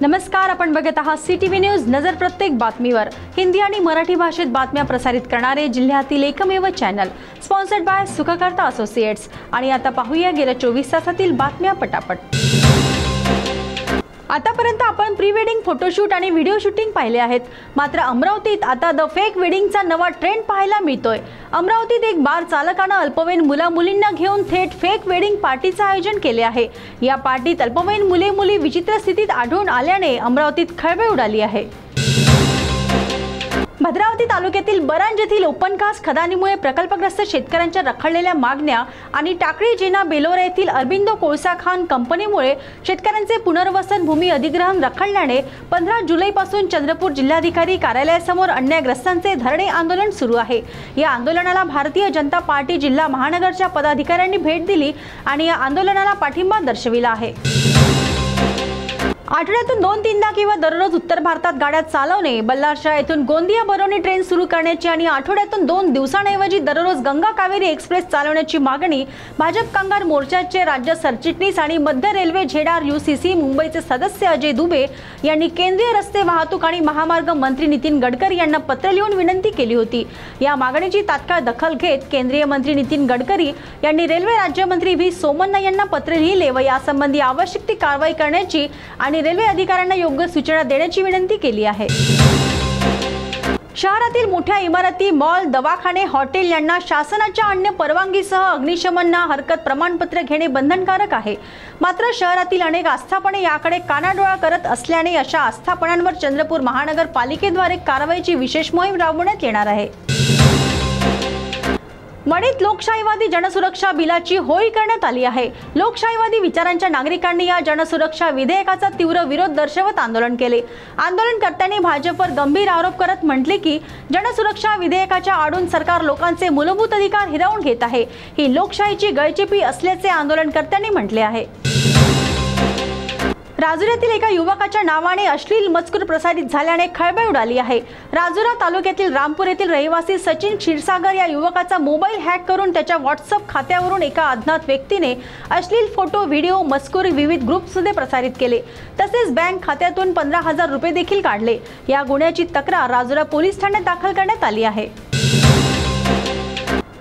नमस्कार, आपण बघत आहात CTV न्यूज. नजर प्रत्येक बातमीवर. हिंदी आणि मराठी भाषेत बातम्या प्रसारित करणारे जिल्ह्यातील एकमेव channel, sponsored by Sukhkarta associates. आणि आता पाहूया गेल्या 24 तासातील बातम्या पटापट. आतापर्यंत आपण प्री वेडिंग फोटोशूट आणि व्हिडिओ शूटिंग पाहिले आहेत. मात्र अमरावतीत आता द फेक वेडिंगचा नवा ट्रेंड पाहायला मिळतोय. अमरावतीत एक बार चालकानं अल्पवयीन मुला-मुलींना घेऊन थेट फेक वेडिंग पार्टीचं आयोजन केले आहे. या पार्टीत अल्पवयीन मुले-मुली विचित्र स्थितीत आढळून आल्याने अमरावतीत खळबळ उडाली आहे. भद्रावती तालुक्यातील बरांज येथील ओपनकास्ट खदानीमुळे प्रकल्पग्रस्त शेतकऱ्यांच्या रखडलेल्या मागण्या आणि टाकळी जिना बेलोरा येथील अरबिंदो कोळसा खान कंपनीमुळे शेतकऱ्यांचे पुनर्वसन भूमी अधिग्रहण रखडल्याने 15 जुलैपासून चंद्रपूर जिल्हाधिकारी कार्यालयासमोर अन्यायग्रस्तांचे धरणे आंदोलन सुरू आहे. या आंदोलनाला भारतीय जनता पार्टी जिल्हा महानगरच्या पदाधिकाऱ्यांनी भेट दिली आणि या आंदोलनाला पाठिंबा दर्शविला आहे. आठवड्यातून 2-3दा किंवा दररोज उत्तर भारतात गाड्या चालवणे, बल्लारशाह येथून गोंदिया बरौनी ट्रेन सुरू करण्याची आणि आठवड्यातून 2 दिवसांऐवजी दररोज गंगा कावेरी एक्सप्रेस चालवण्याची मागणी भाजप कामगार मोर्चाचे राज्य सरचिटणीस आणि मध्य रेल्वे झेडार UCC मुंबईचे सदस्य अजय दुबे यांनी केंद्रीय रस्ते वाहतूक आणि महामार्ग मंत्री नितीन गडकरी यांना पत्र लिहून विनंती केली होती. या मागणीची तात्काळ दखल घेत केंद्रीय मंत्री नितीन गडकरी यांनी रेल्वे राज्यमंत्री V सोमण्णा यांना पत्र लिहिले व यासंबंधी आवश्यक ती कारवाई करण्याची आणि रेल्वे अधिकाऱ्यांना योग्य सूचना देण्याची विनंती केली आहे. शहरातील मोठ्या इमारती, मॉल, दवाखाने, हॉटेल यांना शासनाच्या अन्य परवानगीसह अग्निशमन हरकत प्रमाणपत्र घेणे बंधनकारक आहे. मात्र शहरातील अनेक आस्थापने याकडे कानाडोळा करत असल्याने अशा आस्थापनांवर चंद्रपूर महानगरपालिकेद्वारे कारवाईची विशेष मोहीम राबवण्यात येणार आहे. मणीत लोकशाहीवादी जनसुरक्षा बिलाची होळी करण्यात आली आहे. लोकशाहीवादी विचारांच्या नागरिकांनी या जनसुरक्षा विधेयकाचा तीव्र विरोध दर्शवत आंदोलन केले. आंदोलनकर्त्यांनी भाजपवर गंभीर आरोप करत म्हटले की जनसुरक्षा विधेयकाच्या आडून सरकार लोकांचे मूलभूत अधिकार हिरावून घेत आहे. ही लोकशाहीची गळचेपी असल्याचे आंदोलनकर्त्यांनी म्हटले आहे. राजुऱ्यातील एका युवकाच्या नावाने अश्लील मजकूर प्रसारित झाल्याने खळबळ उडाली आहे. राजुरा तालुक्यातील रामपूर येथील रहिवासी सचिन क्षीरसागर या युवकाचा मोबाईल हॅक करून त्याच्या व्हॉट्सअप खात्यावरून एका अज्ञात व्यक्तीने अश्लील फोटो, व्हिडिओ, मजकूर विविध ग्रुप्समध्ये प्रसारित केले. तसेच बँक खात्यातून 15,000 रुपये देखील काढले. या गुन्ह्याची तक्रार राजुरा पोलीस ठाण्यात दाखल करण्यात आली आहे.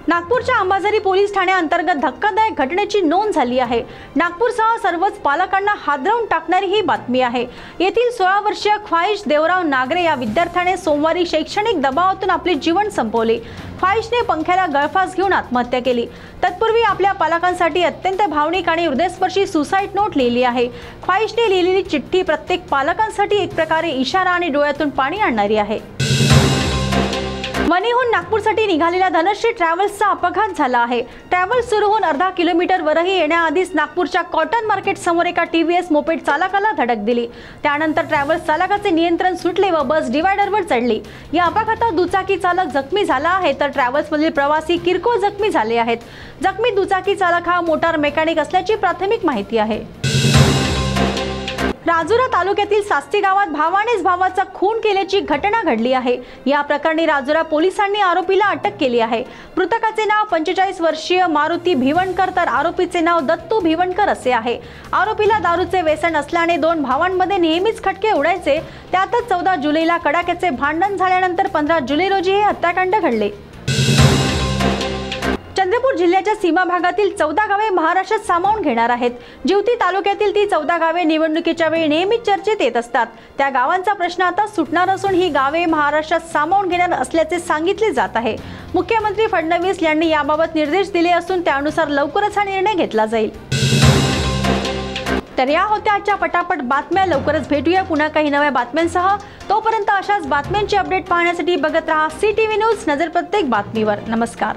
नागपूरच्या अंबाझरी पोलीस ठाण्याअंतर्गत धक्कादायक घटनेची नोंद झाली आहे. नागपूरसह सर्वच पालकांना हादरवून टाकणारी ही बातमी आहे. येथील 16 वर्षीय ख्वाहिश देवराव नागरे या विद्यार्थ्याने सोमवारी शैक्षणिक दबावातून आपले जीवन संपवले. ख्वाहिशने पंख्याला गळफास घेऊन आत्महत्या केली. तत्पूर्वी आपल्या पालकांसाठी अत्यंत भावनिक आणि हृदयस्पर्शी सुसाईड नोट लिहिली आहे. ख्वाहिशने लिहिलेली चिठ्ठी प्रत्येक पालकांसाठी एक प्रकारे इशारा आणि डोळ्यातून पाणी आणणारी आहे. वणीहून नागपूरसाठी निघालेल्या धनश्री ट्रॅव्हल्सचा अपघात झाला आहे. ट्रॅव्हल्स सुरू होऊन अर्धा किलोमीटरवरही येण्याआधीच नागपूरच्या कॉटन मार्केट समोर एका TVS मोपेड चालकाला धडक दिली. त्यानंतर ट्रॅव्हल्स चालकाचे नियंत्रण सुटले व बस डिवायडरवर चढली. या अपघातात दुचाकी चालक जखमी झाला आहे तर ट्रॅव्हल्समधील प्रवासी किरकोळ जखमी झाले आहेत. जखमी दुचाकी चालक हा मोटार मेकॅनिक असल्याची प्राथमिक माहिती आहे. राजुरा तालुक्यातील सास्ती गावात भावानेच भावाचा खून केल्याची घटना घडली आहे. या प्रकरणी राजुरा पोलिसांनी आरोपीला अटक केली आहे. मृतकाचे नाव 45 वर्षीय मारुती भिवणकर तर आरोपीचे नाव दत्तू भिवणकर असे आहे. आरोपीला दारूचे व्यसन असल्याने 2 भावांमध्ये नेहमीच खटके उडायचे. त्यातच 14 जुलैला कडाक्याचे भांडण झाल्यानंतर 15 जुलै रोजी हे हत्याकांड घडले. चंद्रपूर जिल्ह्याच्या सीमा भागातील 14 गावे महाराष्ट्रात सामावून घेणार आहेत. जिवती तालुक्यातील ती 14 गावे निवडणुकीच्या वेळी नेहमीच चर्चेत येत असतात. त्या गावांचा प्रश्न आता सुटणार असून ही गावे महाराष्ट्रात सामावून घेणार असल्याचे सांगितले जात आहे. मुख्यमंत्री फडणवीस यांनी याबाबत निर्देश दिले असून त्यानुसार लवकरच हा निर्णय घेतला जाईल. तर या होत्या आजच्या पटापट बातम्या. लवकरच भेटूया पुन्हा काही नव्या बातम्यांसह. तोपर्यंत अशाच बातम्यांची अपडेट पाहण्यासाठी बघत रहा CTV न्यूज. नजर प्रत्येक बातमीवर. नमस्कार.